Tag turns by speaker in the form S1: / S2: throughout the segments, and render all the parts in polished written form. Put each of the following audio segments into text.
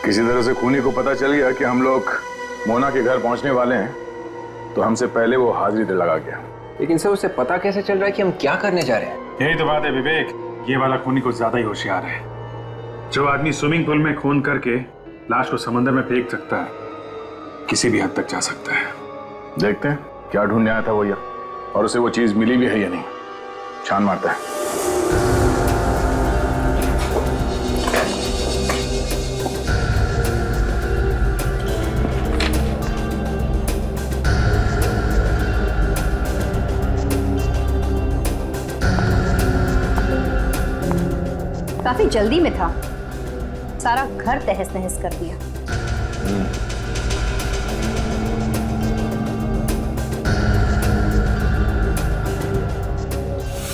S1: किसी तरह से खूनी को पता चल गया कि हम लोग मोना के घर पहुंचने वाले हैं, तो हमसे पहले वो हाजिरी दे लगा गया।
S2: लेकिन सर उसे पता कैसे चल रहा है कि हम क्या करने जा रहे हैं?
S3: यही तो बात है विवेक, ये वाला खूनी कुछ ज्यादा ही होशियार है। जो आदमी स्विमिंग पूल में खून करके लाश को समंदर में फेंक सकता है, किसी भी हद तक जा सकता है।
S1: देखते हैं क्या ढूंढने आया था वो यार, और उसे वो चीज मिली भी है या नहीं। छान मारता है।
S4: काफी जल्दी में था, सारा घर तहस नहस कर दिया।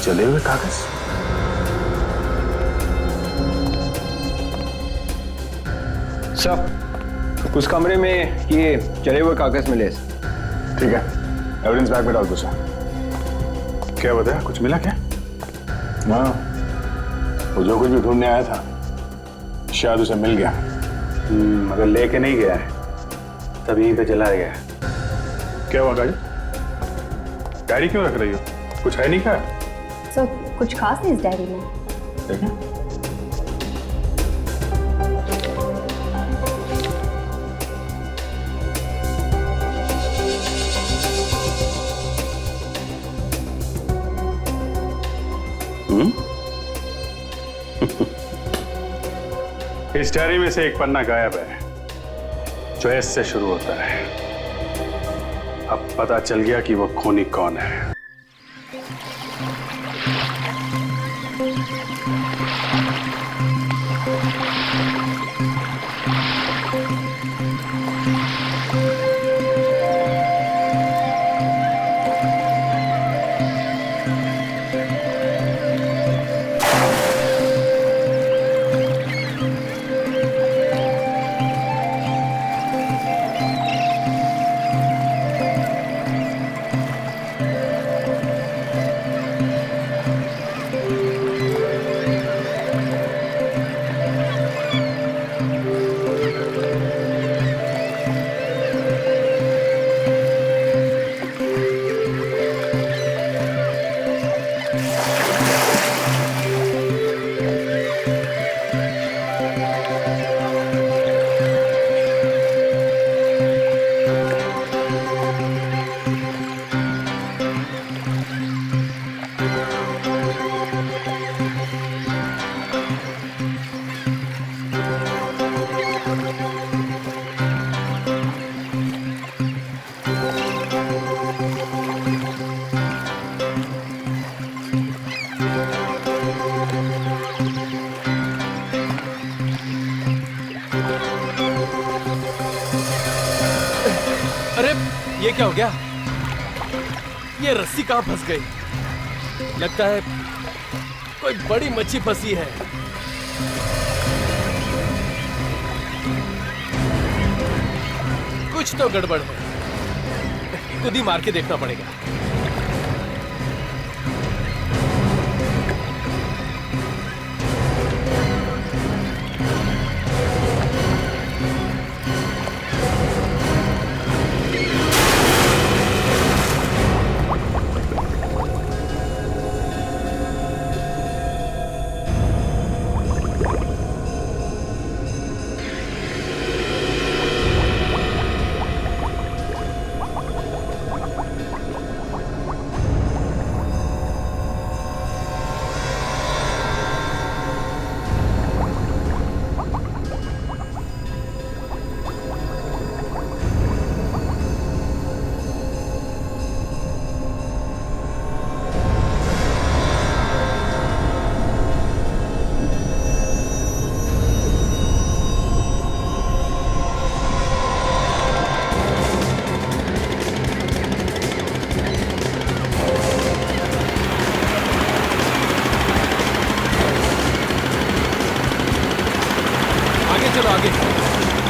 S1: चले हुए कागज।
S2: सर उस कमरे में ये जले हुए कागज मिले।
S1: ठीक है, एविडेंस बैग में डाल दो सर।
S3: क्या बताया, कुछ मिला क्या?
S1: हाँ, वो जो कुछ भी ढूंढने आया था शायद उसे मिल गया।
S3: मगर लेके नहीं गया है, तब यहीं पे चला गया। क्या हुआ गाड़ी? डायरी क्यों रख रही हो? कुछ है नहीं क्या?
S4: सर कुछ खास नहीं इस डायरी में।
S1: देखें।
S3: इस डायरी में से एक पन्ना गायब है जो एस से शुरू होता है। अब पता चल गया कि वो खूनी कौन है।
S5: अरे ये क्या हो गया? ये रस्सी कहां फंस गई? लगता है कोई बड़ी मच्छी फंसी है। कुछ तो गड़बड़ है, खुद ही मार के देखना पड़ेगा।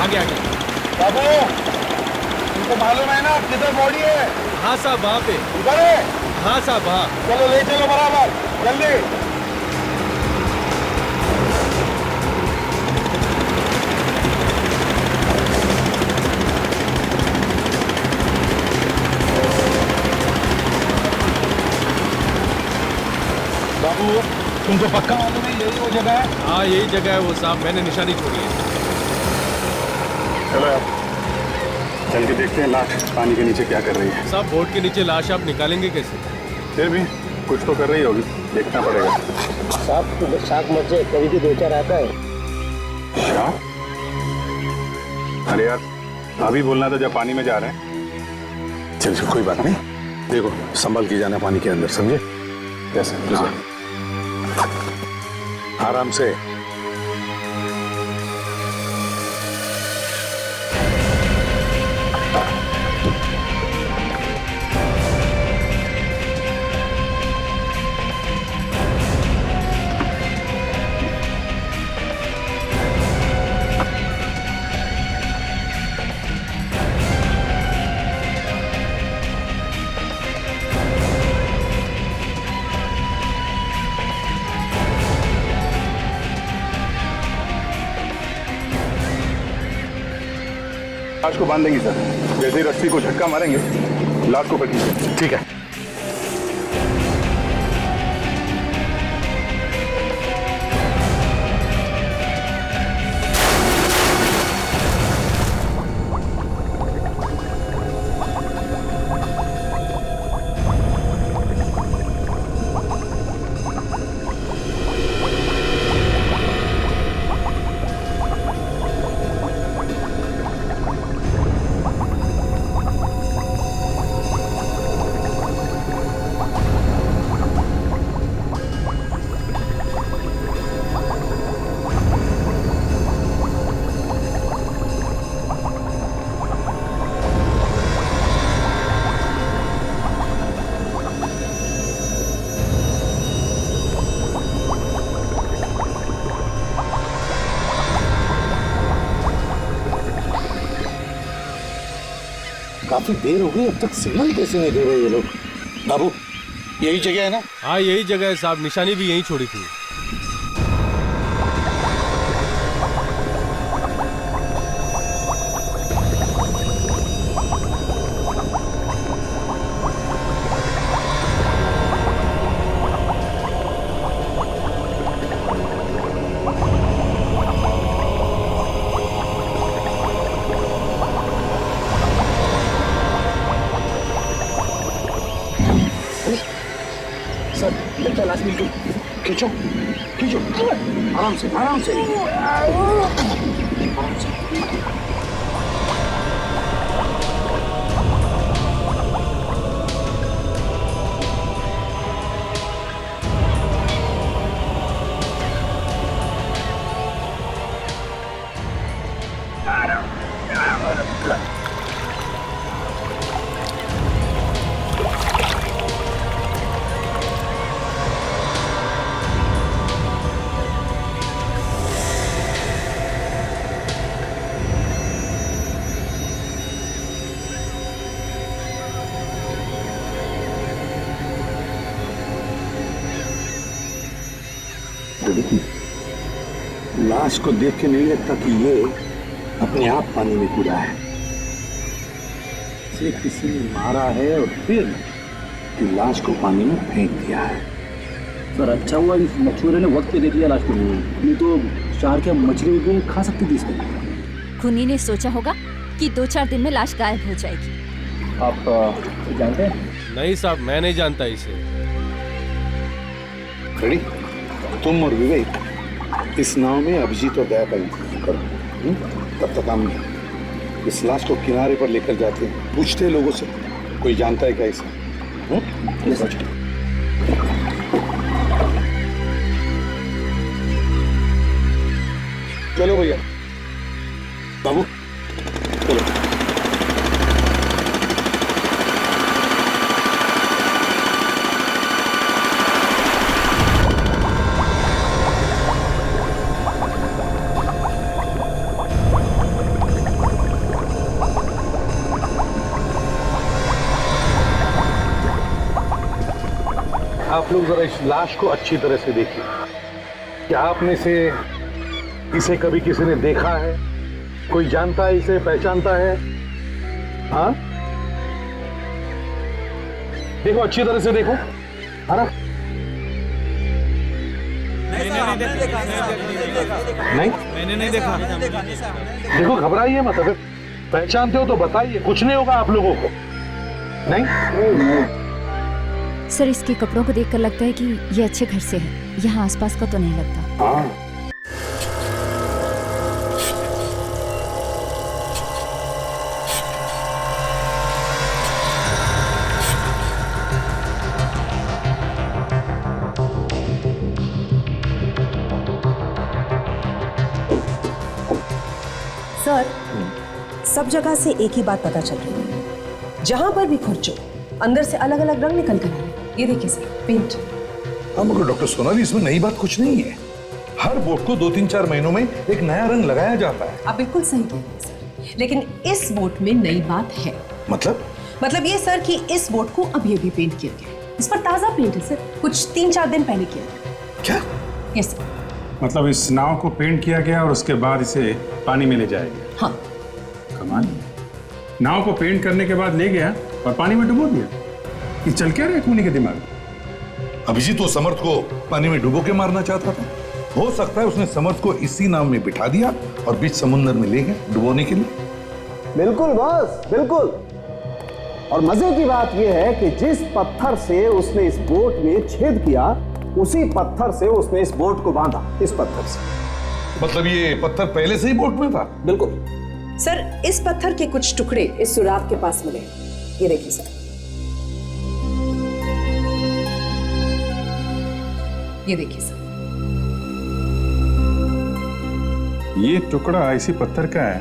S5: आगे आगे।
S6: बाबू, तुमको मालूम है ना किधर बॉडी है?
S5: हाँ साहब, वहाँ पे।
S6: उधर है?
S5: हाँ साहब, हाँ।
S6: चलो ले चलो बराबर, जल्दी। तुमको पक्का मालूम है यही वो जगह है?
S5: हाँ यही जगह है वो साहब, मैंने निशानी छोड़ी है।
S3: चलो यार, चल के देखते हैं लाश पानी के नीचे क्या कर रही है।
S5: साहब बोट के नीचे लाश आप निकालेंगे कैसे?
S3: फिर भी कुछ तो कर रही होगी, देखना पड़ेगा।
S7: साहब शाक मत जाए, कभी भी दो चार आता है।
S3: क्या? अरे यार, अभी बोलना था जब पानी में जा रहे हैं।
S6: चल चल कोई बात नहीं, देखो संभल के जाना पानी के अंदर, समझे?
S3: कैसे?
S6: आराम से।
S3: लाश को बांध देंगे सर, जैसे ही रस्सी को झटका मारेंगे लाश को पकड़िए।
S6: ठीक है। काफी देर हो गई, अब तक सिग्नल कैसे नहीं दे रहे ये लोग? बाबू यही जगह है ना?
S5: हाँ यही जगह है साहब, निशानी भी यहीं छोड़ी थी।
S7: सर लगता है लाश मिल गई। खींचो खींचो, आराम से आराम से आराम से। लाश को देख के नहीं लगता कि ये अपने आप पानी में कूदा है। इसे किसी ने मारा है और फिर लाश को पानी में फेंक दिया है।
S8: सर अच्छा हुआ इस मछुआरे ने वक्त पे देख लिया लाश को, नहीं तो चार क्या मछली भी खा सकती थी इसको।
S9: खूनी ने सोचा होगा कि 2-4 दिन में लाश गायब हो जाएगी।
S8: आप जानते हैं?
S5: नहीं साहब, मैं नहीं जानता इसे।
S7: खड़ी तुम और विवेक इस नाव में अभिजीत और दया का इंतजार करो। तब तक हम इस लाश को किनारे पर लेकर जाते हैं, पूछते हैं लोगों से कोई जानता है क्या इसे। चलो भैया, बाबू चलो। आप लोग जरा इस लाश को अच्छी तरह से देखिए। क्या आप में से इसे कभी किसी ने देखा है? कोई जानता है इसे, पहचानता है? हाँ देखो, अच्छी तरह से देखो। है ना? नहीं
S5: मैंने नहीं देखा।
S7: देखो, घबराइए मत। अगर पहचानते हो तो बताइए, कुछ नहीं होगा आप लोगों को। नहीं
S9: सर, इसके कपड़ों को देखकर लगता है कि ये अच्छे घर से है, यहाँ आसपास का तो नहीं लगता।
S7: हाँ,
S10: सर, सब जगह से एक ही बात पता चल रही है, जहां पर भी खुरचो अंदर से अलग अलग रंग निकल कर आ रहे हैं। ये देखिए सर, पेंट।
S6: हाँ मगर डॉक्टर सोनाली, इसमें नई बात कुछ नहीं है। हर बोट को 2-3-4 महीनों में एक नया रंग लगाया जाता है।
S10: आप बिल्कुल सही कह रहे हैं सर, लेकिन इस बोट में नई बात है। मतलब ये सर कि इस बोट को अभी अभी पेंट किया गया है। इस पर ताजा पेंट है सर, कुछ 3-4 दिन पहले किया गया।
S6: क्या?
S10: Yes sir.
S3: मतलब इस नाव को पेंट किया गया और उसके बाद इसे पानी में ले जाया गया।
S10: हाँ।
S3: कमाल। नाव को पेंट करने के बाद ले गया और पानी में डुबो दिया। ये चल क्या रहा है खूनी के दिमाग में?
S6: अभिजीत तो समर्थ को पानी में डुबो के मारना चाहता था। हो सकता है उसने समर्थ को इसी नाव में बिठा दिया और बीच समुद्र में ले गया डुबोने के लिए।
S11: बिल्कुल बॉस, बिल्कुल। और मजे की बात यह है कि जिस पत्थर से उसने इस बोट में छेद किया, उसी पत्थर से उसने इस बोट को बांधा। इस पत्थर से।
S6: मतलब ये पत्थर पहले से ही बोट में था?
S11: बिल्कुल
S10: सर, इस पत्थर के कुछ टुकड़े इस सुराग के पास मिले। ये देखिए सर, ये देखिए सर।
S3: ये टुकड़ा इसी पत्थर का है,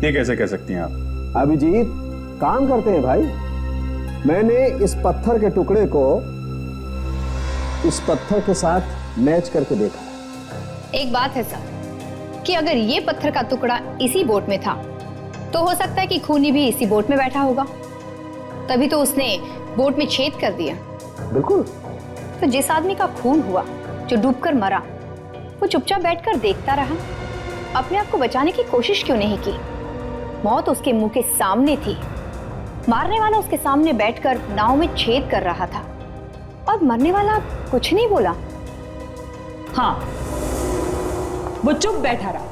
S3: ये कैसे कह सकती हैं आप?
S11: अभिजीत काम करते हैं भाई। मैंने इस पत्थर के टुकड़े को इस पत्थर के साथ मैच करके देखा।
S4: एक बात है सर कि अगर ये पत्थर का टुकड़ा इसी बोट में था तो हो सकता है कि खूनी भी इसी बोट में बैठा होगा, तभी तो उसने बोट में छेद कर दिया।
S11: बिल्कुल।
S4: तो जिस आदमी का खून हुआ, जो डूबकर मरा, वो चुपचाप बैठकर देखता रहा, अपने आप को बचाने की कोशिश क्यों नहीं की? मौत उसके मुंह के सामने थी, मारने वाला उसके सामने बैठकर नाव में छेद कर रहा था और मरने वाला कुछ नहीं बोला।
S10: हाँ, वो चुप बैठा रहा,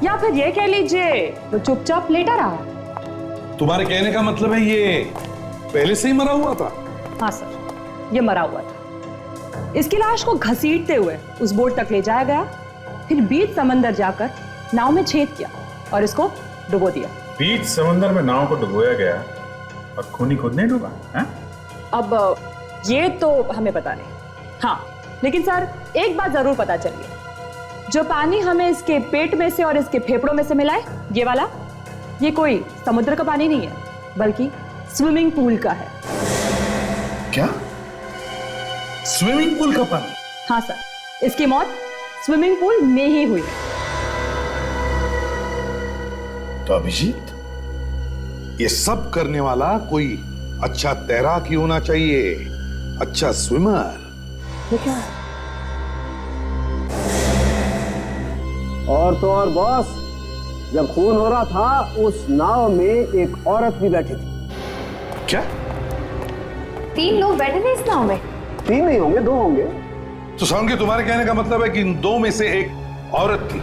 S10: या फिर ये कह लीजिए वो चुपचाप लेटा रहा।
S6: तुम्हारे कहने का मतलब है ये पहले से ही मरा हुआ था?
S10: हाँ सर, ये मरा हुआ था। इसकी लाश को घसीटते हुए उस बोट तक ले जाया गया, फिर बीच समंदर जाकर नाव में छेद किया और इसको डुबो दिया।
S3: बीच समुद्र में नाव को डुबोया गया और खूनी खुद नहीं डूबा है?
S10: अब ये तो हमें पता नहीं। हाँ, लेकिन सर एक बात जरूर पता चली है, जो पानी हमें इसके पेट में से और इसके फेफड़ों में से मिला है, ये वाला, ये कोई समुद्र का पानी नहीं है, बल्कि स्विमिंग पूल का है।
S6: क्या? स्विमिंग पूल का पानी?
S10: हाँ सर, इसकी मौत स्विमिंग पूल में ही हुई है।
S6: तो अभिजीत, ये सब करने वाला कोई अच्छा तैराक ही होना चाहिए, अच्छा स्विमर।
S11: ये क्या है? और तो और बॉस, जब खून हो रहा था उस नाव में एक औरत भी बैठी थी।
S6: क्या?
S4: 3 लोग बैठे थे इस नाव में?
S11: 3 नहीं होंगे, 2 होंगे।
S6: तो साउंड के तुम्हारे कहने का मतलब है कि इन 2 में से एक औरत थी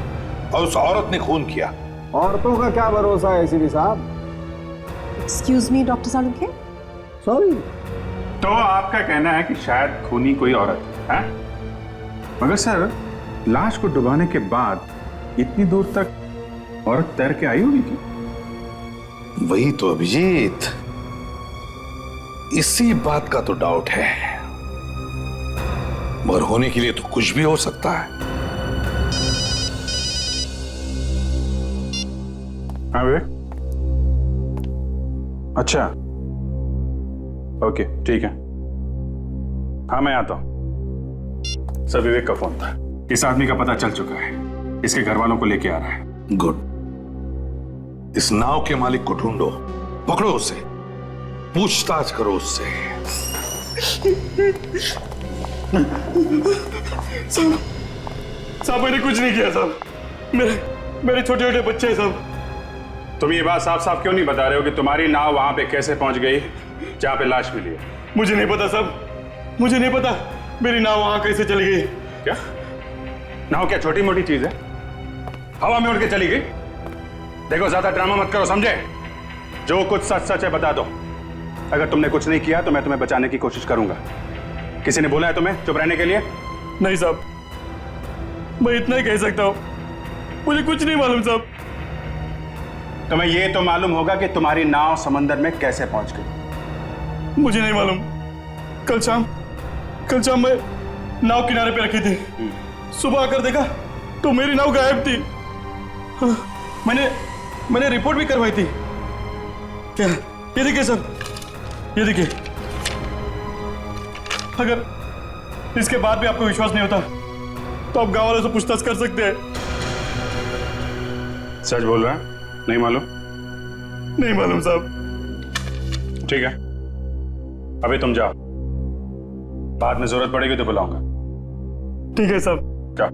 S6: और उस औरत ने खून किया।
S11: औरतों का क्या भरोसा है एसीपी साहब?
S10: Excuse me doctor Salunkhe,
S11: sorry.
S3: तो आपका कहना है कि शायद खूनी कोई औरत है? मगर सर, लाश को डुबाने के बाद इतनी दूर तक औरत तैर के आई होगी क्या?
S6: वही तो अभिजीत, इसी बात का तो डाउट है, मगर होने के लिए तो कुछ भी हो सकता है।
S3: हाँ विवेक, अच्छा, ओके ठीक है, हाँ मैं आता हूं। सर, विवेक का फोन था, इस आदमी का पता चल चुका है, इसके घर वालों को लेके आ रहा है।
S6: गुड। इस नाव के मालिक को ढूंढो, पकड़ो उसे, पूछताछ करो उससे।
S5: साहब मैंने कुछ नहीं किया साहब, मेरे छोटे छोटे बच्चे हैं साहब।
S3: तुम ये बात साफ साफ क्यों नहीं बता रहे हो कि तुम्हारी नाव वहां पे कैसे पहुंच गई जहां पे लाश मिली है?
S5: मुझे नहीं पता साहब, मुझे नहीं पता मेरी नाव वहां कैसे चली गई।
S3: क्या? नाव क्या छोटी मोटी चीज है, हवा में उड़ के चली गई। देखो ज्यादा ड्रामा मत करो, समझे? जो कुछ सच सच है बता दो। अगर तुमने कुछ नहीं किया तो मैं तुम्हें बचाने की कोशिश करूंगा। किसी ने बोला है तुम्हें चुप रहने के लिए?
S12: नहीं साहब, मैं इतना ही कह सकता हूँ, मुझे कुछ नहीं मालूम साहब।
S3: तुम्हें यह तो मालूम होगा कि तुम्हारी नाव समंदर में कैसे पहुंच गई।
S12: मुझे नहीं मालूम। कल शाम मैं नाव किनारे पे रखी थी, सुबह आकर देखा तो मेरी नाव गायब थी। मैंने रिपोर्ट भी करवाई थी। क्या ये देखिए सर, ये देखिए। अगर इसके बाद भी आपको विश्वास नहीं होता तो आप गांव वालों से पूछताछ कर सकते हैं।
S3: सच बोल रहा है? नहीं मालूम?
S12: नहीं मालूम साहब।
S3: ठीक है, अभी तुम जाओ, बाद में जरूरत पड़ेगी तो बुलाऊंगा।
S12: ठीक है साहब।
S3: जाओ।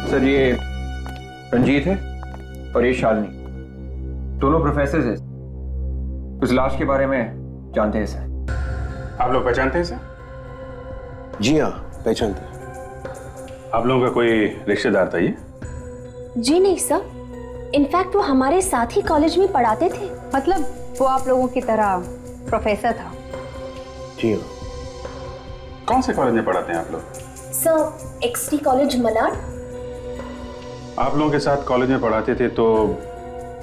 S2: सर ये रंजीत है और ये शालिनी, दोनों प्रोफेसर हैं। उस लाश के बारे में जानते हैं सर।
S3: आप लोग पहचानते हैं सर?
S11: जी हाँ, पहचानते हैं।
S3: आप लोगों का कोई रिश्तेदार था ये?
S13: जी नहीं सर, इनफैक्ट वो हमारे साथ ही कॉलेज में पढ़ाते थे।
S4: मतलब वो आप लोगों की तरह प्रोफेसर था?
S11: जी हाँ।
S3: कौन से कॉलेज में पढ़ाते हैं आप लोग?
S13: सर एक्सटी कॉलेज मलाड।
S3: आप लोगों के साथ कॉलेज में पढ़ाते थे तो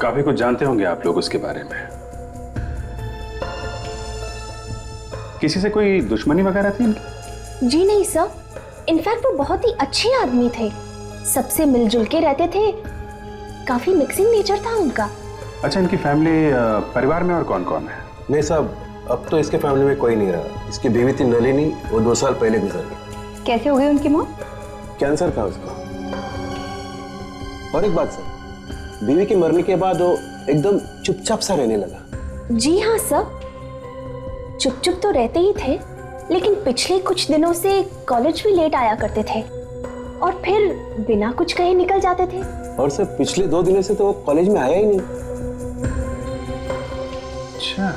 S3: काफी कुछ जानते होंगे आप लोग उसके बारे में। किसी से कोई दुश्मनी वगैरह थी इनकी?
S13: जी नहीं सर, इनफैक्ट वो बहुत ही अच्छे आदमी थे, सबसे मिलजुल के रहते थे, काफी मिक्सिंग नेचर था उनका।
S3: अच्छा, इनकी फैमिली परिवार में और कौन कौन है?
S11: नहीं साहब, अब तो इसके फैमिली में कोई नहीं रहा। इसकी बीवी थी नलिनी, वो 2 साल पहले गुजर गई।
S4: कैसे हो गई उनकी मौत?
S11: कैंसर था उसको। और एक बात सर, बीवी के मरने के बाद वो एकदम चुपचाप सा रहने लगा।
S13: जी हाँ सर, चुप चुप तो रहते ही थे, लेकिन पिछले कुछ दिनों से कॉलेज भी लेट आया करते थे और फिर बिना कुछ कहे निकल जाते थे।
S11: और सर पिछले 2 दिनों से तो वो कॉलेज में आया ही नहीं।
S3: अच्छा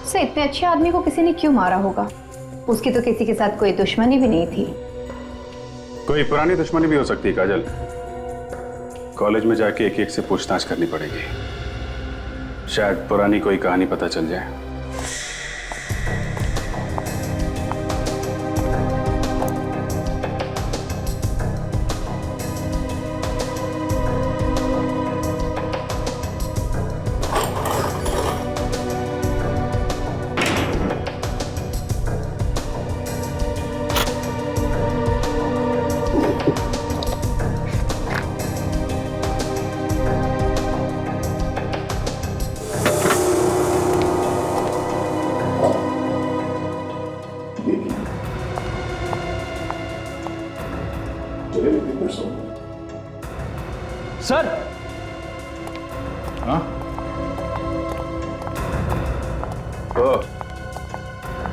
S4: सर, इतने अच्छे आदमी को किसी ने क्यों मारा होगा? उसकी तो किसी के साथ कोई दुश्मनी भी नहीं थी।
S3: कोई पुरानी दुश्मनी भी हो सकती है काजल। कॉलेज में जाके एक एक से पूछताछ करनी पड़ेगी, शायद पुरानी कोई कहानी पता चल जाए।
S2: सर
S1: हाँ? तो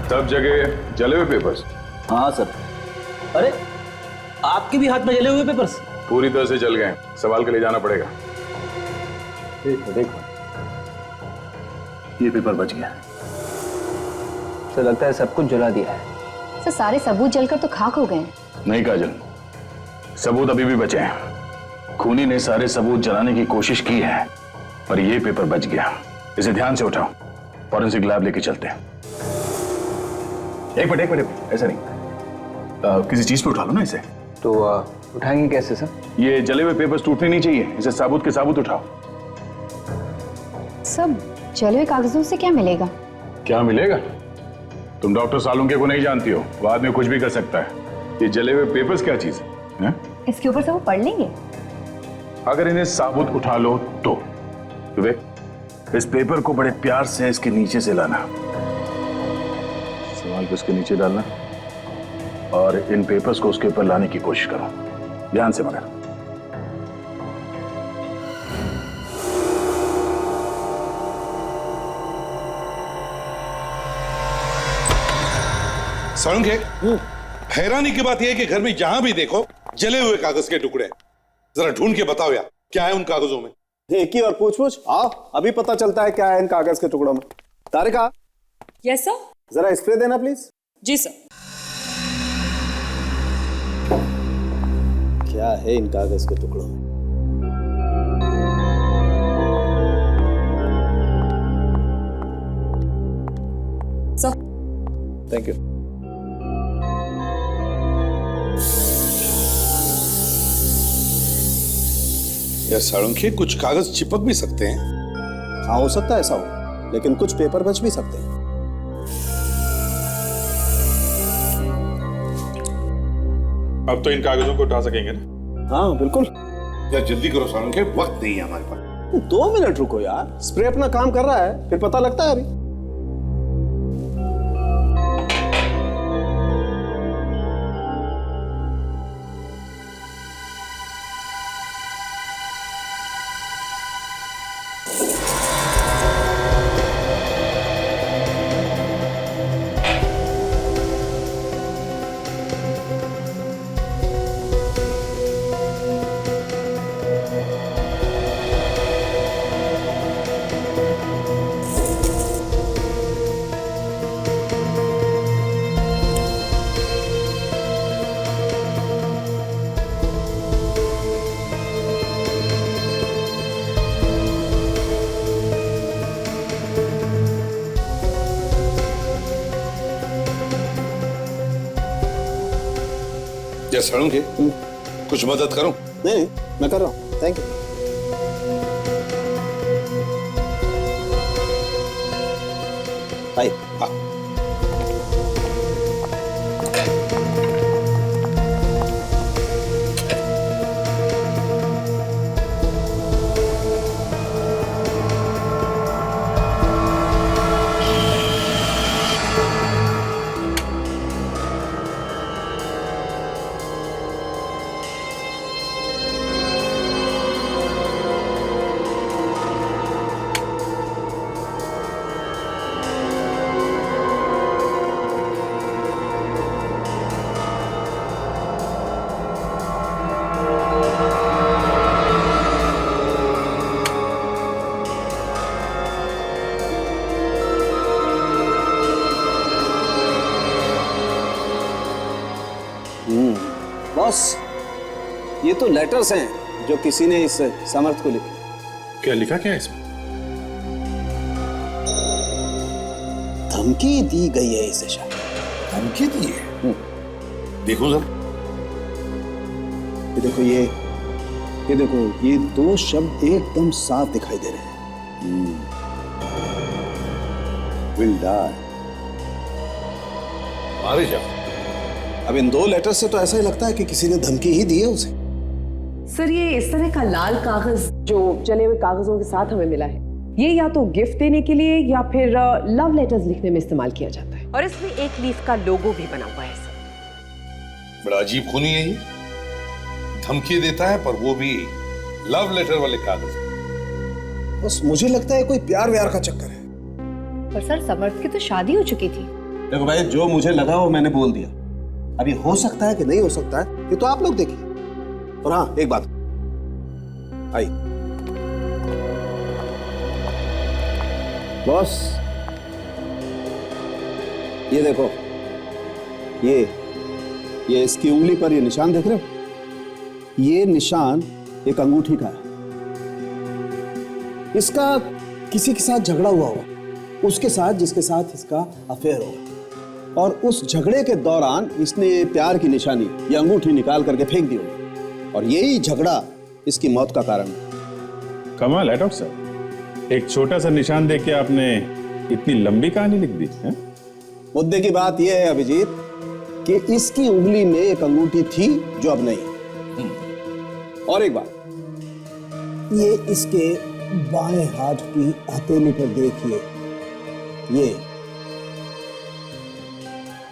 S1: सब जगह जले हुए पेपर्स?
S8: हाँ सर। अरे आपके भी हाथ में जले हुए पेपर्स?
S1: पूरी तरह से जल गए, सवाल के ले जाना पड़ेगा।
S11: देखो
S8: ये पेपर बच गया।
S2: सर लगता है सब कुछ जला दिया है।
S4: सर सारे सबूत जलकर तो खाक हो गए।
S1: नहीं काजल, सबूत अभी भी बचे हैं। खूनी ने सारे सबूत जलाने की कोशिश की है, पर यह पेपर बच गया। इसे ध्यान से उठाओ, फॉरेंसिक लैब लेके चलते हैं। एक मिनट, ऐसा नहीं, किसी चीज पे उठा लो ना इसे।
S2: तो उठाएंगे कैसे सर?
S1: ये जले हुए पेपर्स टूटने नहीं चाहिए, इसे साबुत के साबुत उठाओ।
S4: सब जले हुए कागजों से क्या मिलेगा?
S1: क्या मिलेगा? तुम डॉक्टर सालुंके को नहीं जानती हो, वो आदमी कुछ भी कर सकता है। ये जले हुए पेपर्स क्या चीज है?
S4: इसके ऊपर से वो पढ़ लेंगे।
S1: अगर इन्हें साबुत उठा लो तो विवेक, इस पेपर को बड़े प्यार से इसके नीचे से लाना, सवाल को इसके नीचे डालना और इन पेपर्स को उसके ऊपर लाने की कोशिश करो, ध्यान से मगर।
S6: सालुंके, हैरानी की बात यह है कि घर में जहां भी देखो जले हुए कागज के टुकड़े। जरा ढूंढ के बताओ यार, क्या है उन कागजों में?
S11: एक ही और पूछ आओ, अभी पता चलता है क्या है इन कागज के टुकड़ों में। Tarika,
S10: yes sir.
S11: जरा स्प्रे देना प्लीज।
S10: जी सर।
S11: क्या है इन कागज के टुकड़ों में?
S10: सर।
S11: Thank you.
S6: या साळुंखे, कुछ कागज चिपक भी सकते हैं।
S11: हाँ, हो सकता है ऐसा हो, लेकिन कुछ पेपर बच भी सकते हैं।
S3: अब तो इन कागजों को उठा सकेंगे ना?
S11: हाँ बिल्कुल।
S6: या जल्दी करो साळुंखे, वक्त नहीं है हमारे पास।
S11: 2 मिनट रुको यार, स्प्रे अपना काम कर रहा है, फिर पता लगता है अभी।
S6: या साळुंखे, कुछ मदद करूं?
S11: नहीं, मैं कर रहा हूँ। Thank you. आइए।
S6: हाँ।
S11: बॉस, ये तो लेटर्स हैं जो किसी ने इस समर्थ को लिखे।
S3: क्या लिखा क्या है इसमें?
S11: धमकी दी गई है इसे शायद।
S6: धमकी दी है? देखो जरा।
S11: ये देखो, ये देखो, ये 2 शब्द एकदम साफ दिखाई दे रहे हैं। Will die.
S6: मारे जाओ।
S11: अब इन 2 लेटर से तो ऐसा ही लगता है कि किसी ने धमकी ही दी है उसे।
S14: सर, ये इस तरह का लाल कागज जो जले हुए कागजों के साथ हमें मिला है, ये या तो गिफ्ट देने के लिए या फिर लव लेटर्स लिखने में इस्तेमाल किया जाता है। और इसमें एक लीफ का लोगो भी बना हुआ है सर।
S6: बड़ा अजीब खूनी है ये। धमकी देता है, पर वो भी लव लेटर वाले कागज।
S11: बस मुझे लगता है कोई प्यार व्यार का चक्कर है।
S4: पर सर, समर्थ की तो शादी हो चुकी थी।
S11: देखो भाई, जो मुझे लगा वो मैंने बोल दिया। अभी हो सकता है कि नहीं हो सकता है, ये तो आप लोग देखिए। और हाँ, एक बात, आई बॉस, ये देखो, ये इसकी उंगली पर ये निशान देख रहे हो? ये निशान एक अंगूठी का है। इसका किसी के साथ झगड़ा हुआ होगा, उसके साथ जिसके साथ इसका अफेयर होगा, और उस झगड़े के दौरान इसने प्यार की निशानी, ये अंगूठी निकाल करके फेंक दी होगी, और यही झगड़ा इसकी मौत का कारण है।
S3: कमाल है डॉक्टर साहब, एक छोटा सा निशान देख के आपने इतनी लंबी कहानी लिख दी है?
S11: मुद्दे की बात यह है अभिजीत कि इसकी उंगली में एक अंगूठी थी जो अब नहीं। और एक बात, ये इसके बाएं हाथ की हथेली पर देखिए, ये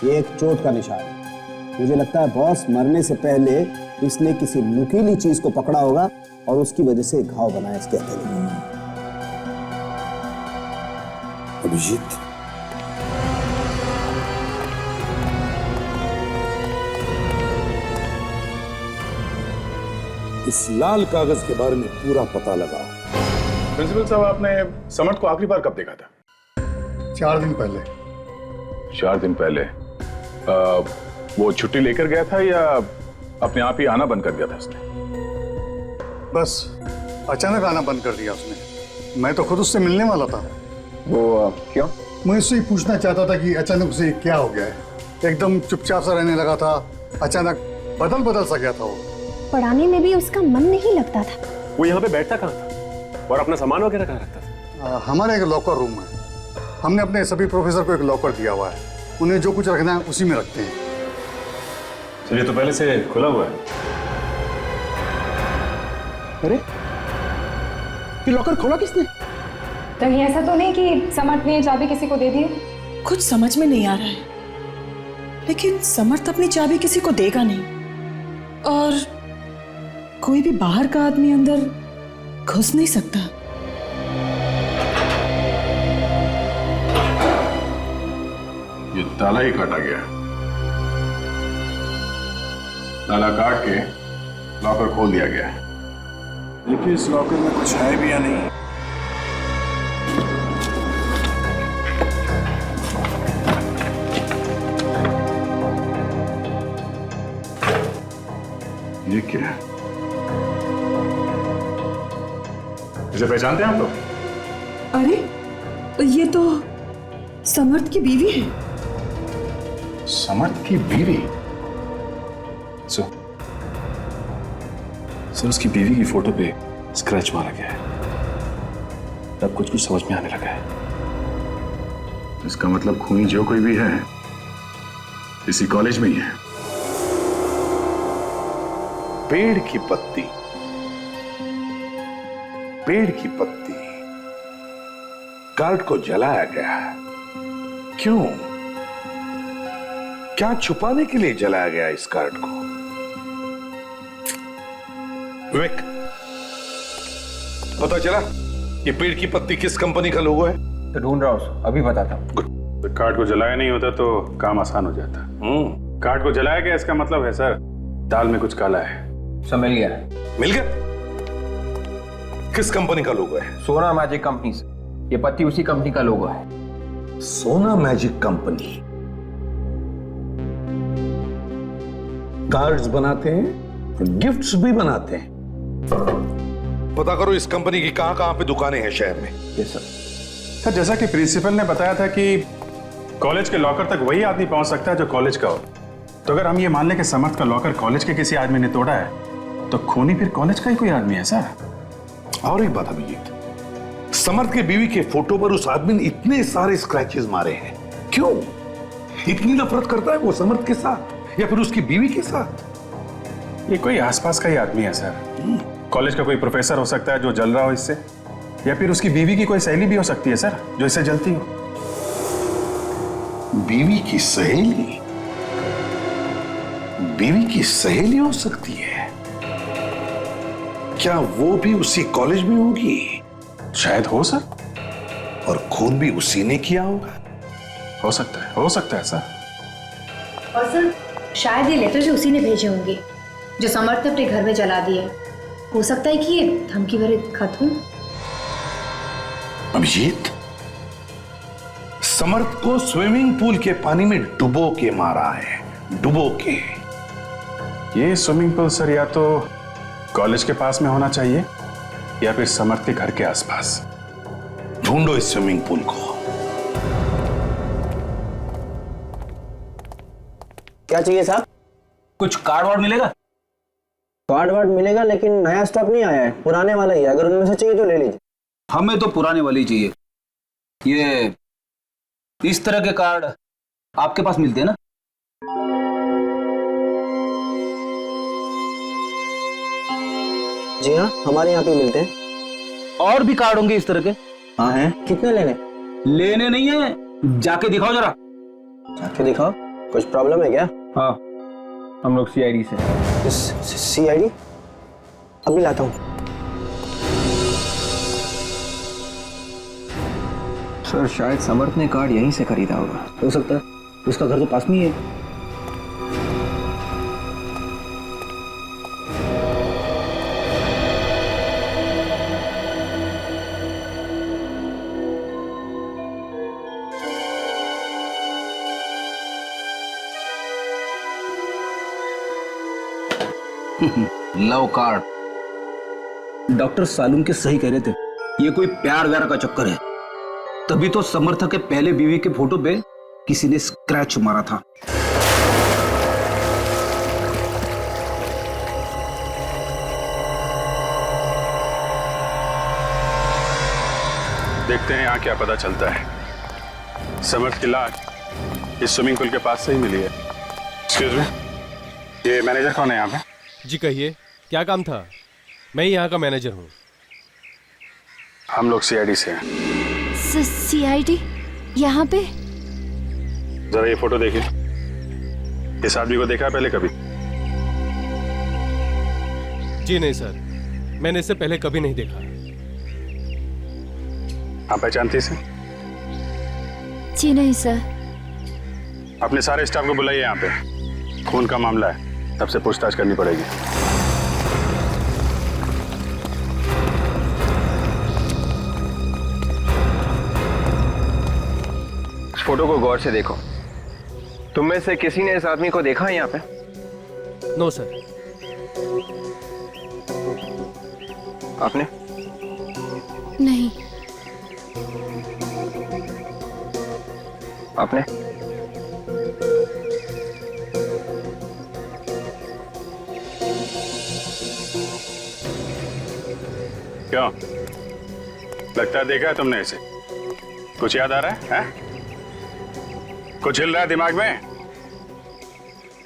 S11: एक चोट का निशान है। मुझे लगता है बॉस, मरने से पहले इसने किसी नुकीली चीज को पकड़ा होगा और उसकी वजह से घाव बनाया इसके हथेली में।
S6: अभिजीत, इस लाल कागज के बारे में पूरा पता लगाओ।
S1: प्रिंसिपल साहब, आपने समर्थ को आखिरी बार कब देखा था?
S15: 4 दिन पहले।
S1: 4 दिन पहले वो छुट्टी लेकर गया था या अपने आप ही आना बंद कर दिया था उसने?
S15: बस अचानक आना बंद कर दिया उसने। मैं तो खुद उससे मिलने वाला था।
S2: वो क्यों?
S15: मैं उससे ही पूछना चाहता था कि अचानक उसे क्या हो गया है। एकदम चुपचाप सा रहने लगा था, अचानक बदल सा गया था वो।
S13: पढ़ाने में भी उसका मन नहीं लगता था।
S12: वो यहाँ पे बैठता कहाँ था और अपना सामान वगैरह कहाँ रखता था?
S15: हमारा एक लॉकर रूम है, हमने अपने सभी प्रोफेसर को एक लॉकर दिया हुआ है, उन्हें जो कुछ रखना है उसी में रखते हैं।
S12: ये तो पहले से खुला हुआ है।
S11: अरे ये लॉकर खोला किसने?
S10: कहीं ऐसा तो नहीं कि समर्थ ने चाबी किसी को दे दी?
S16: कुछ समझ में नहीं आ रहा है, लेकिन समर्थ अपनी चाबी किसी को देगा नहीं और कोई भी बाहर का आदमी अंदर घुस नहीं सकता।
S1: ये ताला ही काटा गया। ताला काट के लॉकर खोल दिया गया है।
S15: देखिए इस लॉकर में कुछ है भी या नहीं।
S1: ये क्या है? इसे पहचानते हैं आप लोग?
S16: अरे ये तो समर्थ की बीवी है।
S1: समर्थ की बीवी?
S12: सर उसकी बीवी की फोटो पे स्क्रैच मारा गया है। अब कुछ समझ में आने लगा है।
S1: इसका मतलब खूनी जो कोई भी है इसी कॉलेज में ही है।
S6: पेड़ की पत्ती, पेड़ की पत्ती गार्ड को जलाया गया है। क्यों? क्या छुपाने के लिए जलाया गया इस गार्ड को? विवेक, पता चला ये पेड़ की पत्ती किस कंपनी का लोगो है?
S2: तो ढूंढ रहा हूं, अभी बताता हूं।
S3: तो कार्ड को जलाया नहीं होता तो काम आसान हो जाता। कार्ड को जलाया गया इसका मतलब है सर दाल में कुछ काला है।
S2: सब मिल गया।
S6: मिल गया? किस कंपनी का लोगो है?
S2: सोना मैजिक कंपनी से। ये पत्ती उसी कंपनी का लोगो है।
S6: सोना मैजिक कंपनी कार्ड्स बनाते हैं और गिफ्ट्स भी बनाते हैं। पता करो इस कंपनी की कहां पे दुकानें हैं शहर में।
S2: Yes sir.
S3: सर जैसा कि प्रिंसिपल ने बताया था कि कॉलेज के लॉकर तक वही आदमी पहुंच सकता है जो कॉलेज का हो, तो अगर हम ये मान लें कि समर्थ का लॉकर कॉलेज के किसी आदमी ने तोड़ा है तो खूनी फिर कॉलेज का ही कोई आदमी है सर।
S6: और एक बात अभिजीत, समर्थ के बीवी के फोटो पर उस आदमी ने इतने सारे स्क्रैचेस मारे हैं, क्यों? इतनी नफरत करता है वो समर्थ के साथ या फिर उसकी बीवी के साथ?
S3: ये कोई आसपास का ही आदमी है सर। कॉलेज का कोई प्रोफेसर हो सकता है जो जल रहा हो इससे, या फिर उसकी बीवी की कोई सहेली भी हो सकती है सर जो इससे जलती हो।
S6: बीवी की सहेली? बीवी की सहेली हो सकती है? क्या वो भी उसी कॉलेज में होगी?
S3: शायद हो सर।
S6: और खून भी उसी ने किया होगा?
S3: हो सकता है सर।
S4: और सर शायद ये लेटर जो उसी ने भेजे होंगे जो समर्थ ने अपने घर में जला दिए। हो सकता है कि ये धमकी भरे खत हो।
S6: अभिजीत, समर्थ को स्विमिंग पूल के पानी में डुबो के मारा है, डुबो के।
S3: ये स्विमिंग पूल सर या तो कॉलेज के पास में होना चाहिए या फिर समर्थ के घर के आसपास।
S6: ढूंढो इस स्विमिंग पूल को।
S11: क्या चाहिए साहब?
S8: कुछ कार्ड वार्ड मिलेगा?
S11: कार्ड वार्ड मिलेगा लेकिन नया स्टॉक नहीं आया है, पुराने वाला ही है। अगर उनमें से चाहिए तो ले लीजिए।
S8: हमें तो पुराने वाले ही चाहिए। ये इस तरह के कार्ड आपके पास मिलते हैं ना?
S11: जी हाँ, हमारे यहाँ पे मिलते हैं।
S8: और भी कार्ड होंगे इस तरह के?
S11: हाँ हैं। कितने लेने?
S8: लेने नहीं है, जाके दिखाओ जरा।
S11: जाके दिखाओ? कुछ प्रॉब्लम है क्या?
S2: हाँ, हम लोग सीआईडी से।
S11: सीआईडी? अभी लाता हूँ।
S2: सर शायद समर्थ ने कार्ड यहीं से खरीदा होगा।
S8: हो सकता है, उसका घर तो पास में ही है।
S11: Love card. डॉक्टर सालूम के सही कह रहे थे, ये कोई प्यार व्यार का चक्कर है। तभी तो समर्थ के पहले बीवी के फोटो पे किसी ने स्क्रैच मारा था।
S3: देखते हैं यहाँ क्या पता चलता है। समर्थ की लाश इस स्विमिंग पूल के पास से ही मिली है। एक्सक्यूज मी, ये मैनेजर कौन है यहाँ पे?
S5: जी कहिए, क्या काम था? मैं ही यहाँ का मैनेजर हूँ।
S3: हम लोग सीआईडी से हैं।
S9: सीआईडी? यहाँ पे?
S3: जरा ये फोटो देखिए। इस आदमी को देखा है पहले कभी?
S5: जी नहीं सर, मैंने इससे पहले कभी नहीं देखा।
S3: आप पहचानती इसे?
S9: जी नहीं सर।
S3: अपने सारे स्टाफ को बुलाइए यहाँ पे। खून का मामला है, सबसे पूछताछ करनी पड़ेगी।
S2: फोटो को गौर से देखो। तुम में से किसी ने इस आदमी को देखा है यहाँ पे?
S5: No sir.
S2: आपने?
S9: नहीं।
S2: आपने?
S3: क्यों? लगता है देखा है तुमने इसे। कुछ याद आ रहा है? कुछ हिल रहा है दिमाग में?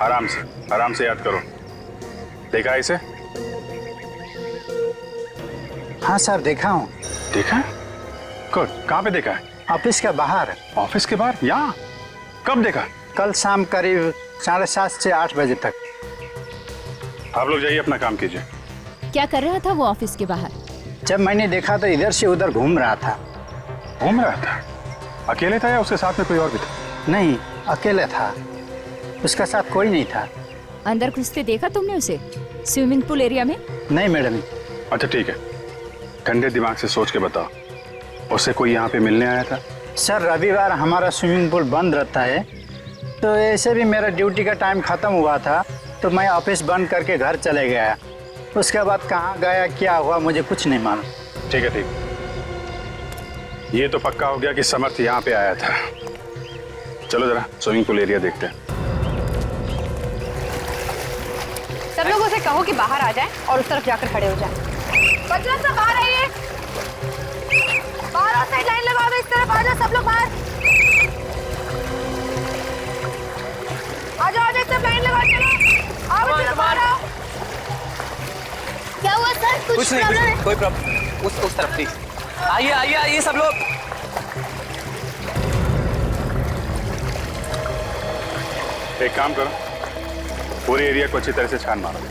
S3: आराम से याद करो। देखा है इसे?
S17: हाँ सर, देखा हूँ।
S3: देखा है? गुड। कहाँ पे देखा है?
S17: ऑफिस के बाहर।
S3: ऑफिस के बाहर? यहाँ? कब देखा?
S17: कल शाम करीब 7:30 से 8 बजे तक।
S3: आप लोग जाइए, अपना काम कीजिए।
S9: क्या कर रहा था वो ऑफिस के बाहर?
S17: जब मैंने देखा तो इधर से उधर घूम रहा था।
S3: घूम रहा था? अकेले था या उसके साथ में कोई और भी था?
S17: नहीं, अकेले था। उसका साथ कोई नहीं था।
S9: अंदर घुसते देखा तुमने उसे स्विमिंग पूल एरिया में?
S17: नहीं मैडम।
S3: अच्छा ठीक है, ठंडे दिमाग से सोच के बताओ, उससे कोई यहाँ पे मिलने आया था?
S17: सर, रविवार हमारा स्विमिंग पूल बंद रहता है, तो ऐसे भी मेरा ड्यूटी का टाइम खत्म हुआ था, तो मैं ऑफिस बंद करके घर चले गया। उसके बाद कहाँ गया, क्या हुआ, मुझे कुछ नहीं मालूम।
S3: ठीक है, ठीक। ये तो पक्का हो गया कि समर्थ यहाँ पे आया था। चलो जरा स्विमिंग पूल एरिया देखते हैं।
S4: सब लोगों से कहो कि बाहर आ जाएं और उस तरफ जाकर खड़े हो जाएं। बच्चों सब बाहर आइए, बाहर साइड लाइन लगाओ, इस तरफ आ जाओ सब लोग बाहर। आ जाओ, इस तरफ लाइन लगाओ, चलो आओ बच्चों बाहर आओ। क्या हुआ सर? कुछ प्रॉब्लम है?
S18: कोई प्रॉब्लम? उस तरफ प्लीज। आइए सब लोग।
S3: एक काम करो, पूरे एरिया को अच्छी तरह से छान मारो।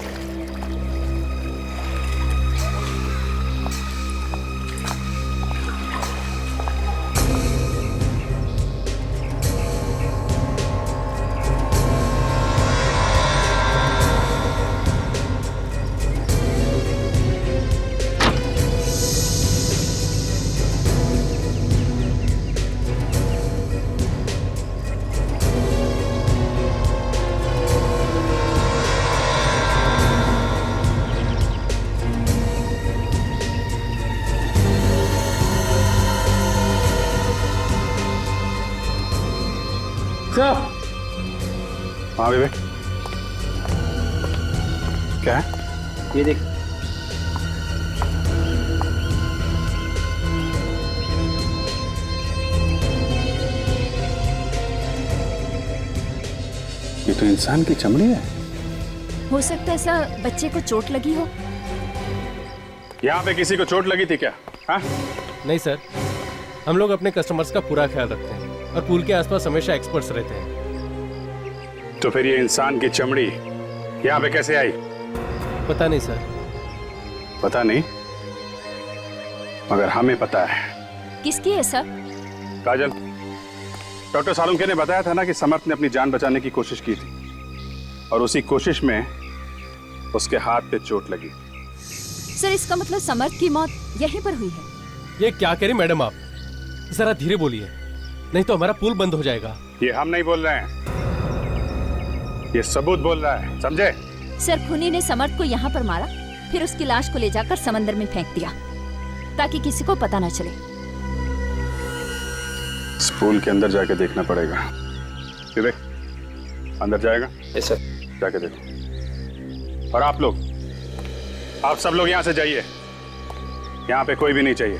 S3: हाँ विवेक, क्या है?
S17: ये देख।
S3: ये तो इंसान की चमड़ी है।
S9: हो सकता है ऐसा बच्चे को चोट लगी हो।
S3: यहाँ पे किसी को चोट लगी थी क्या? हाँ?
S5: नहीं सर, हम लोग अपने कस्टमर्स का पूरा ख्याल रखते हैं और पूल के आसपास हमेशा एक्सपर्ट्स रहते हैं।
S3: तो फिर ये इंसान की चमड़ी यहाँ पे कैसे आई?
S5: पता नहीं सर।
S3: पता नहीं, मगर हमें पता है।
S9: किसकी है सर?
S3: काजल, डॉक्टर सालुंके ने बताया था ना कि समर्थ ने अपनी जान बचाने की कोशिश की थी और उसी कोशिश में उसके हाथ पे चोट लगी।
S9: सर, इसका मतलब समर्थ की मौत यहीं पर हुई है?
S5: ये क्या कह रही मैडम आप? जरा धीरे बोलिए, नहीं तो हमारा पुल बंद हो जाएगा।
S3: ये हम नहीं बोल रहे हैं, ये सबूत बोल रहा है, समझे?
S9: सर खूनी ने समर्थ को यहाँ पर मारा, फिर उसकी लाश को ले जाकर समंदर में फेंक दिया ताकि किसी को पता न चले।
S3: इस पूल के अंदर जाके देखना पड़ेगा। विवेक, अंदर जाएगा?
S2: Yes sir.
S3: जाके देखो। और आप लोग, आप सब लोग यहाँ से जाइए, यहाँ पे कोई भी नहीं चाहिए।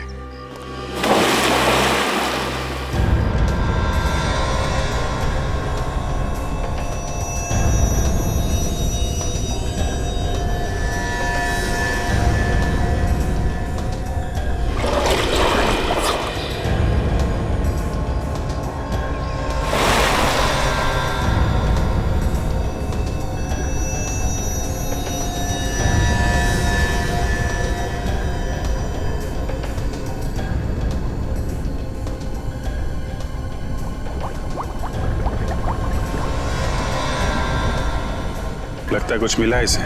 S3: लगता है कुछ मिला है इसे।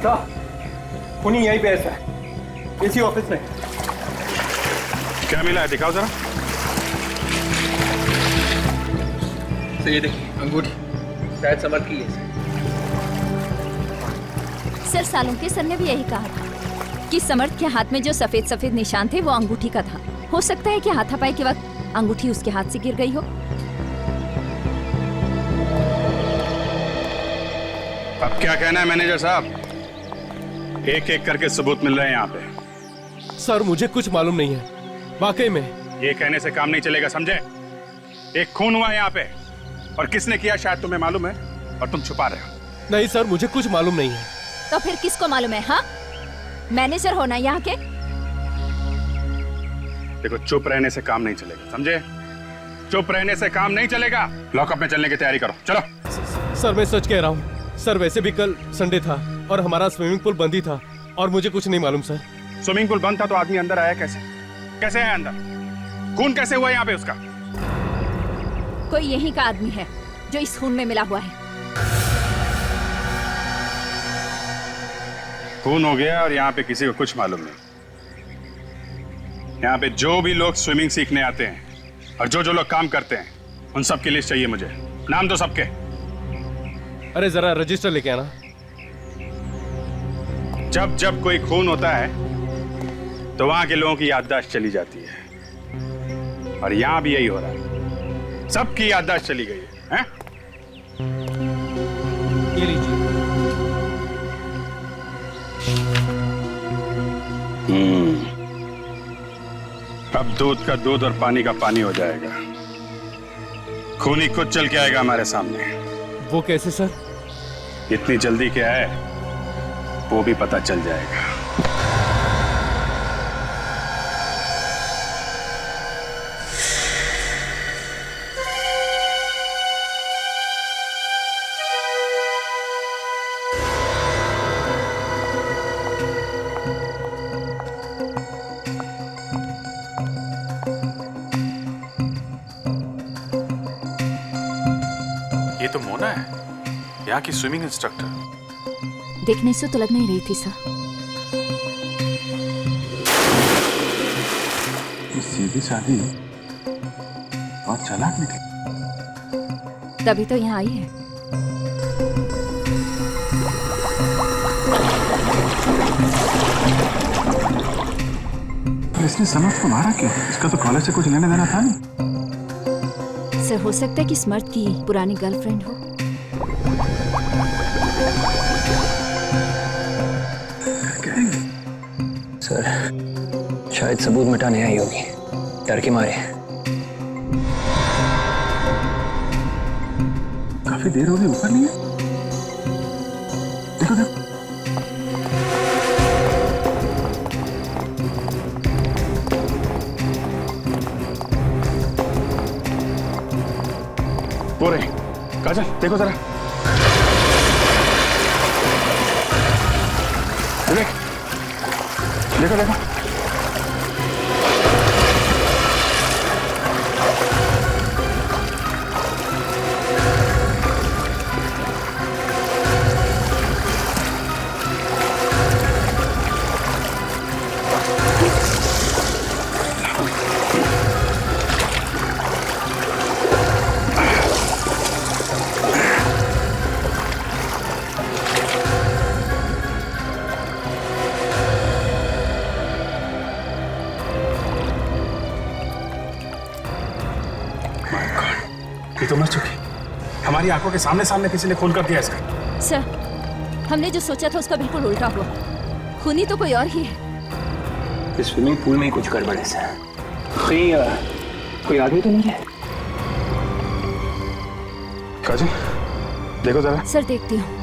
S2: क्या? खूनी यहीं पे ऐसा है, इसी ऑफिस में।
S3: क्या मिला है, दिखाओ जरा।
S2: तो ये देखिए अंगूठी, शायद समर्थ की है।
S9: सर सालुंके सर ने भी यही कहा था कि समर्थ के हाथ में जो सफेद सफेद निशान थे वो अंगूठी का था। हो सकता है कि हाथापाई के वक्त अंगूठी उसके हाथ से गिर गई हो।
S3: अब क्या कहना है मैनेजर साहब? एक एक करके सबूत मिल रहे हैं यहाँ पे।
S5: सर मुझे कुछ मालूम नहीं है, वाकई में।
S3: ये कहने से काम नहीं चलेगा, समझे? एक खून हुआ है यहाँ पे, और किसने किया शायद तुम्हें मालूम है, और तुम छुपा रहे हो।
S5: नहीं सर, मुझे कुछ मालूम नहीं है।
S9: तो फिर किसको मालूम है? हाँ, मैनेजर होना यहाँ के।
S3: देखो, चुप रहने से काम नहीं चलेगा, समझे? चुप रहने से काम नहीं चलेगा। लॉकअप में चलने की तैयारी करो, चलो।
S5: सर मैं सच कह रहा हूँ सर, वैसे भी कल संडे था और हमारा स्विमिंग पूल बंद ही था और मुझे कुछ नहीं मालूम सर।
S3: स्विमिंग पूल बंद था तो आदमी अंदर आया कैसे? कैसे आया अंदर? खून कैसे हुआ यहाँ पे उसका?
S9: कोई यहीं का आदमी है जो इस खून में मिला हुआ है।
S3: खून हो गया और यहाँ पे किसी को कुछ मालूम नहीं। यहाँ पे जो भी लोग स्विमिंग सीखने आते हैं और जो जो लोग काम करते हैं, उन सब की लिस्ट चाहिए मुझे। नाम दो सबके।
S5: अरे जरा रजिस्टर लेके आना।
S3: जब जब कोई खून होता है तो वहां के लोगों की याददाश्त चली जाती है, और यहां भी यही हो रहा है। सबकी याददाश्त चली गई है,
S5: ये लीजिए।
S3: अब दूध का दूध और पानी का पानी हो जाएगा। खूनी खुद चल के आएगा हमारे सामने।
S5: वो कैसे सर?
S3: इतनी जल्दी क्या है, वो भी पता चल जाएगा।
S1: ये तो मोना है, यहाँ की स्विमिंग इंस्ट्रक्टर।
S9: देखने से तो लग नहीं रही थी सर।
S1: ये सीधी सादी और चालाक निकली।
S9: तभी तो यहाँ आई है।
S1: तो इसने समर्थ को मारा क्यों? इसका तो कॉलेज से कुछ लेने देना था नहीं।
S9: सर हो सकता है कि समर्थ की पुरानी गर्लफ्रेंड हो।
S2: सर शायद सबूत मिटाने आई होगी, डर के मारे।
S1: काफी देर हो गई, ऊपर नहीं है। देखो देखो। वो रही। काजल देखो जरा। विवेक देखो देखो।
S3: ये तो मर चुकी, हमारी आंखों के सामने सामने किसी ने खून कर दिया इसका।
S9: सर, हमने जो सोचा था उसका बिल्कुल उल्टा हुआ। खूनी तो कोई और ही है।
S2: इस स्विमिंग पूल में ही कुछ गड़बड़ है सर। कहीं कोई आदमी तो नहीं है?
S3: काजल, देखो जरा।
S9: सर देखती हूँ।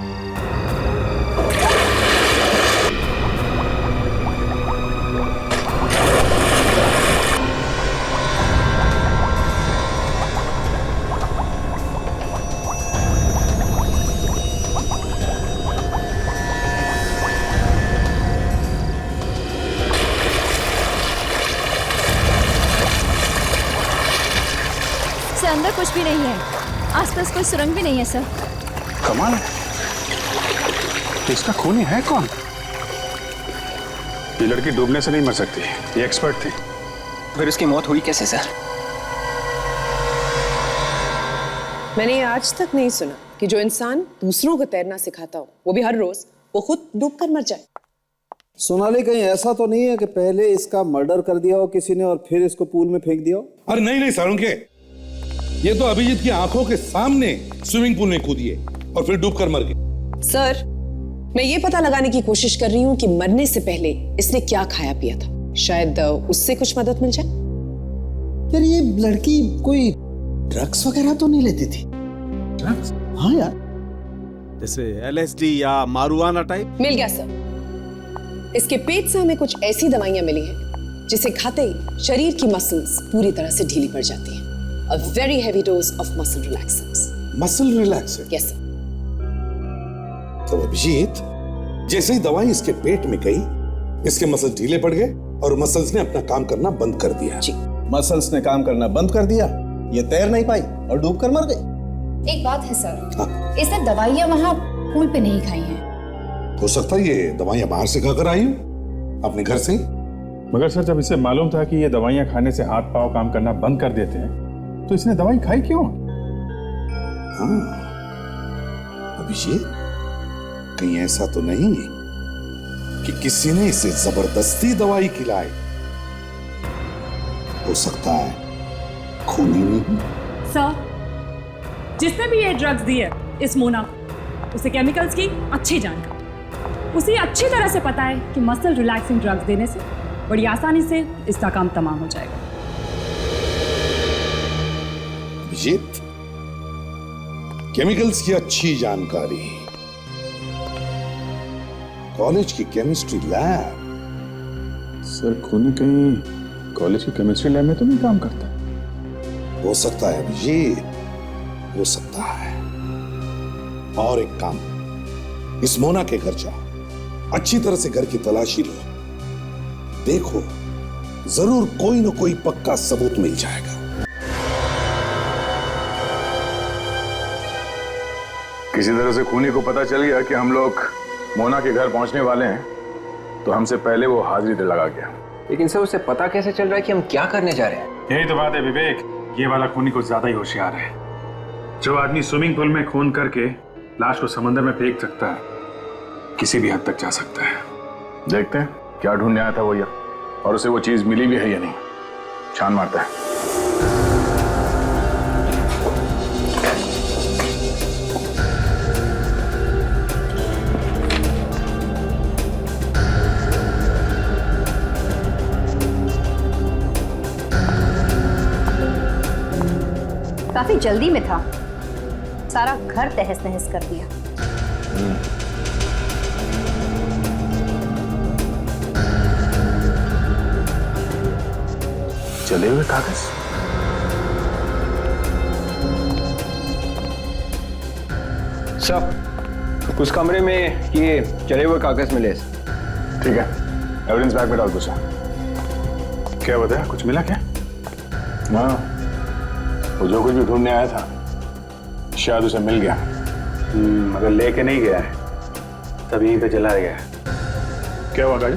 S9: अंदर कुछ भी नहीं है, आसपास कोई सुरंग भी नहीं है सर।
S3: कमाल है, इसका खूनी है कौन? ये लड़की डूबने से नहीं मर सकती, ये एक्सपर्ट थी।
S2: फिर उसकी मौत हुई कैसे सर?
S14: मैंने ये आज तक नहीं सुना कि जो इंसान दूसरों को तैरना सिखाता हो, वो भी हर रोज, वो खुद डूबकर मर जाए।
S11: सोनाली, कहीं ऐसा तो नहीं है कि पहले इसका मर्डर कर दिया हो किसी ने और फिर इसको पूल में फेंक दिया हो?
S6: अरे नहीं नहीं सारुंके, ये तो अभिजीत की आंखों के सामने स्विमिंग पूल में कूदी है और फिर डूबकर मर गई।
S14: सर, मैं ये पता लगाने की कोशिश कर रही हूँ कि मरने से पहले इसने क्या खाया पिया था। शायद उससे कुछ मदद मिल जाए।
S11: यार, ये लड़की कोई ड्रग्स वगैरह तो नहीं लेती थी?
S12: ड्रग्स?
S11: हाँ यार,
S12: जैसे LSD या मारुआना टाइप।
S14: मिल गया सर। इसके पेट से हमें कुछ ऐसी दवाइयां मिली हैं जिसे खाते ही शरीर की मसल्स पूरी तरह से ढीली पड़ जाती हैं। A very heavy dose of muscle relaxants.
S6: Muscle relaxant?
S14: Yes, sir.
S6: तो अभिजीत, जैसे ही दवाई इसके पेट में गई, इसके मसल ढीले पड़ गए और मसल्स ने अपना काम करना बंद कर दिया।
S14: जी।
S11: मसल्स ने काम करना बंद कर दिया, ये तैर नहीं पाई और डूबकर मर गई।
S4: एक बात है सर, इसने दवाइयाँ वहाँ पूल पे नहीं खाई हैं।
S6: हो सकता है ये दवाइयां बाहर से खाकर आई हो, अपने घर से।
S3: मगर सर, जब इसे मालूम था कि ये दवाइयां खाने से हाथ पांव काम करना बंद कर देते हैं, तो इसने दवाई खाई क्यों?
S6: हाँ, अभिषेक, कहीं ऐसा तो नहीं कि किसी ने इसे जबरदस्ती दवाई खिलाई? हो सकता है खूनी नहीं।
S10: सर, जिसने भी ये ड्रग्स दी है इस मोना को, उसे केमिकल्स की अच्छी जानकारी, उसे अच्छी तरह से पता है कि मसल रिलैक्सिंग ड्रग्स देने से बड़ी आसानी से इसका काम तमाम हो जाएगा।
S6: अभिजीत, केमिकल्स की अच्छी जानकारी, कॉलेज की केमिस्ट्री लैब।
S3: सर, खूनी कहीं कॉलेज की केमिस्ट्री लैब में तो नहीं काम करता?
S6: हो सकता है अभिजीत, हो सकता है। और एक काम, इस मोना के घर जाओ, अच्छी तरह से घर की तलाशी लो, देखो जरूर कोई ना कोई पक्का सबूत मिल जाएगा।
S1: किसी तरह से खूनी को पता चल गया कि हम लोग मोना के घर पहुंचने वाले हैं, तो हमसे पहले वो हाजिरी पे लगा गया।
S2: लेकिन सर, उसे पता कैसे चल रहा है कि हम क्या करने जा रहे हैं?
S3: यही तो बात है विवेक, ये वाला खूनी कुछ ज्यादा ही होशियार है। जो आदमी स्विमिंग पूल में खून करके लाश को समंदर में फेंक सकता है, किसी भी हद तक जा सकता है।
S1: देखते हैं क्या ढूंढने आया था वो, या और उसे वो चीज मिली भी है या नहीं। छान मारता है।
S4: काफी जल्दी में था, सारा घर तहस नहस कर दिया।
S1: जले हुए कागज?
S2: सर, उस कमरे में ये जले हुए कागज मिले।
S1: ठीक है, एविडेंस बैग में डाल दो सर।
S3: क्या बताया, कुछ मिला क्या?
S1: हाँ, वो जो कुछ भी ढूंढने आया था शायद उसे मिल गया।
S3: मगर लेके नहीं गया है, तब यहीं पे जला गया है। क्या हुआ गाड़ी?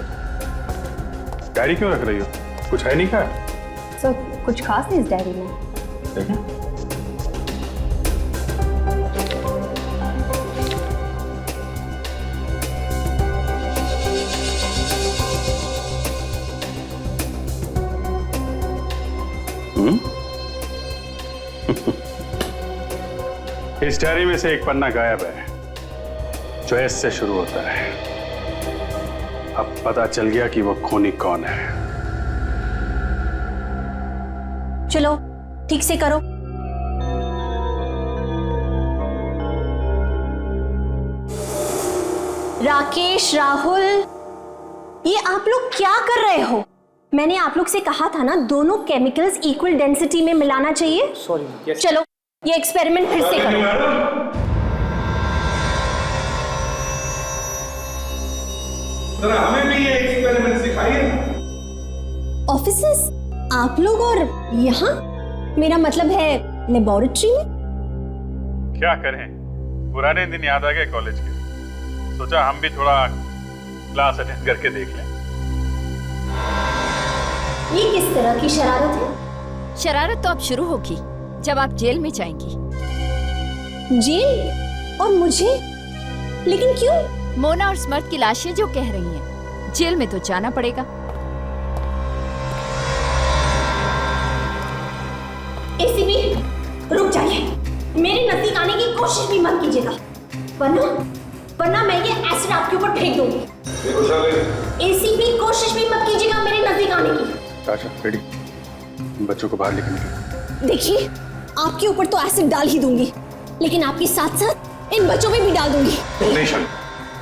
S3: डायरी क्यों रख रही हो? कुछ है नहीं क्या?
S4: सर, कुछ खास नहीं इस डायरी में।
S3: देखें। इस डायरी में से एक पन्ना गायब है जो एस से शुरू होता है। अब पता चल गया कि वो खूनी कौन है।
S13: चलो ठीक से करो। राकेश, राहुल, ये आप लोग क्या कर रहे हो? मैंने आप लोग से कहा था ना, दोनों केमिकल्स इक्वल डेंसिटी में मिलाना चाहिए।
S2: सॉरी।
S13: चलो ये एक्सपेरिमेंट फिर से करो।
S6: जरा हमें भी ये एक्सपेरिमेंट सिखाइए।
S13: ऑफिसर्स, आप लोग और यहाँ? मेरा मतलब है लेबोरेटरी में।
S3: क्या करें, पुराने दिन याद आ गए कॉलेज के। सोचा हम भी थोड़ा क्लास अटेंड करके देख लें।
S13: ये किस तरह की शरारत है?
S9: शरारत तो अब शुरू होगी जब आप जेल में जाएंगी।
S13: जेल? और मुझे? लेकिन क्यों?
S9: मोना और स्मर्थ की लाशें जो कह रही हैं, जेल में तो जाना पड़ेगा।
S13: एसीपी, रुक जाइए। मेरे नजदीक आने की कोशिश भी मत कीजिएगा, वरना मैं ये एसिड आपके ऊपर फेंक दूंगी। एसीपी, कोशिश भी मत कीजिएगा मेरे नजदीक आने की।
S3: अच्छा, रेडी। बच्चों को बाहर लेके निकलो।
S13: देखिए, आपके ऊपर तो एसिड डाल ही दूंगी, लेकिन आपके साथ साथ इन बच्चों में भी डाल दूंगी।
S6: नहीं शालिनी,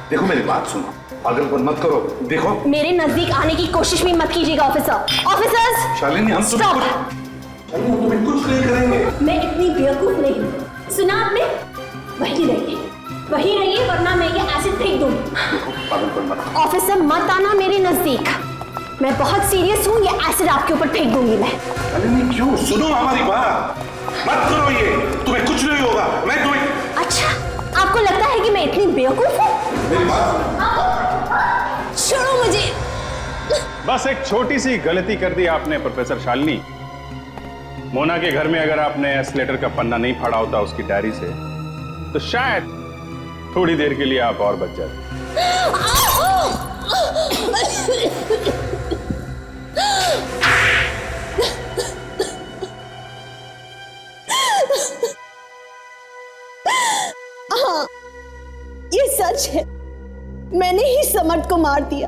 S6: देखो मेरी बात सुनो, पागलपन मत करो। देखो,
S13: मेरे नजदीक आने की कोशिश भी मत कीजिएगा ऑफिसर। ऑफिसर्स,
S6: शालिनी हम तुम्हें कुछ नहीं करेंगे।
S13: मैं इतनी बेवकूफ नहीं हूँ। सुना आपने? वही रहिए, वरना मैं ये एसिड फेंक दूंगी। ऑफिसर मत आना मेरे नजदीक, मैं बहुत सीरियस हूँ। ये एसिड आपके ऊपर फेंक दूंगी मैं।
S6: शालिनी क्यों? सुनो हमारी बात, मत करो ये, तुम्हें कुछ नहीं होगा। मैं तुम्हें।
S13: अच्छा, आपको लगता है कि मैं इतनी बेवकूफ हूँ?
S6: मेरी बात
S13: छोड़ो मुझे।
S3: बस एक छोटी सी गलती कर दी आपने प्रोफेसर शालिनी। मोना के घर में अगर आपने एस लेटर का पन्ना नहीं फाड़ा होता उसकी डायरी से, तो शायद थोड़ी देर के लिए आप और बच जाते।
S13: हाँ, ये सच है, मैंने ही समर्थ को मार दिया।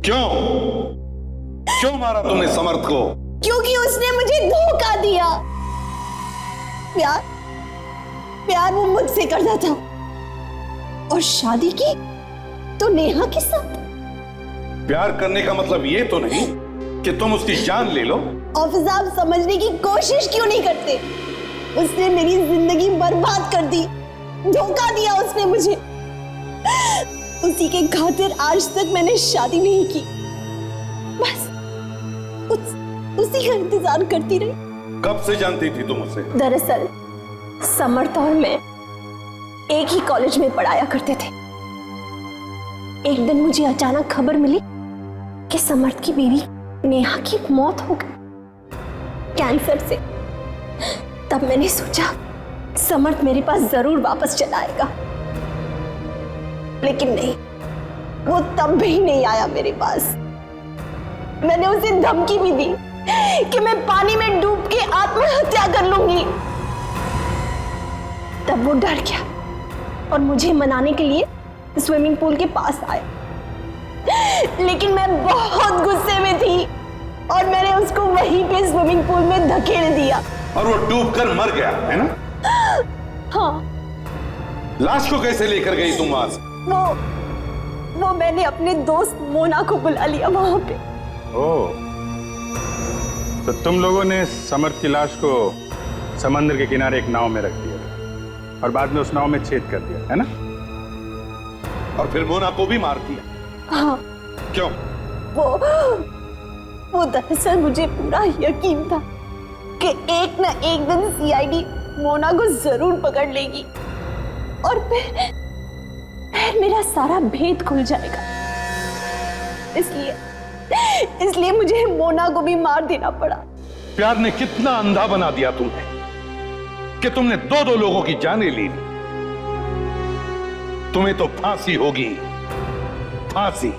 S6: क्यों मारा तुमने समर्थ को?
S13: क्योंकि उसने मुझे धोखा दिया। प्यार वो मुझसे करता था, और शादी की तो नेहा के साथ।
S6: प्यार करने का मतलब ये तो नहीं कि तुम उसकी जान ले लो।
S13: ऑफिसर, आप समझने की कोशिश क्यों नहीं करते? उसने मेरी जिंदगी बर्बाद कर दी, धोखा दिया उसने मुझे। उसी के खातिर आज तक मैंने शादी नहीं की, बस उसी का इंतजार करती रही।
S6: कब से जानती थी तुम उसे?
S13: दरअसल समर्थ और मैं एक ही कॉलेज में पढ़ाया करते थे। एक दिन मुझे अचानक खबर मिली कि समर्थ की बीवी नेहा की मौत हो गई, कैंसर से। तब मैंने सोचा समर्थ मेरे पास जरूर वापस चला आएगा, लेकिन नहीं, वो तब भी नहीं आया मेरे पास। मैंने उसे धमकी भी दी कि मैं पानी में डूब के आत्महत्या कर लूंगी। तब वो डर गया और मुझे मनाने के लिए स्विमिंग पूल के पास आया, लेकिन मैं बहुत गुस्से में थी और मैंने उसको वहीं पे स्विमिंग पूल में धकेल दिया।
S6: और वो डूबकर मर गया, है ना?
S13: हाँ।
S6: लाश को कैसे लेकर गई तुम वहां से?
S13: वो मैंने अपने दोस्त मोना को बुला लिया वहां पे।
S3: ओह, तो तुम लोगों ने समर्थ की लाश को समंदर के किनारे एक नाव में रख दिया और बाद में उस नाव में छेद कर दिया, है ना?
S6: और फिर मोना को भी मार दिया।
S13: हाँ।
S6: क्यों?
S13: वो दरअसल मुझे पूरा यकीन था कि एक न एक दिन सीआईडी मोना को जरूर पकड़ लेगी और फिर मेरा सारा भेद खुल जाएगा। इसलिए मुझे मोना को भी मार देना पड़ा।
S6: प्यार ने कितना अंधा बना दिया तुम्हें कि तुमने दो लोगों की जानें ली। तुम्हें तो फांसी होगी, फांसी।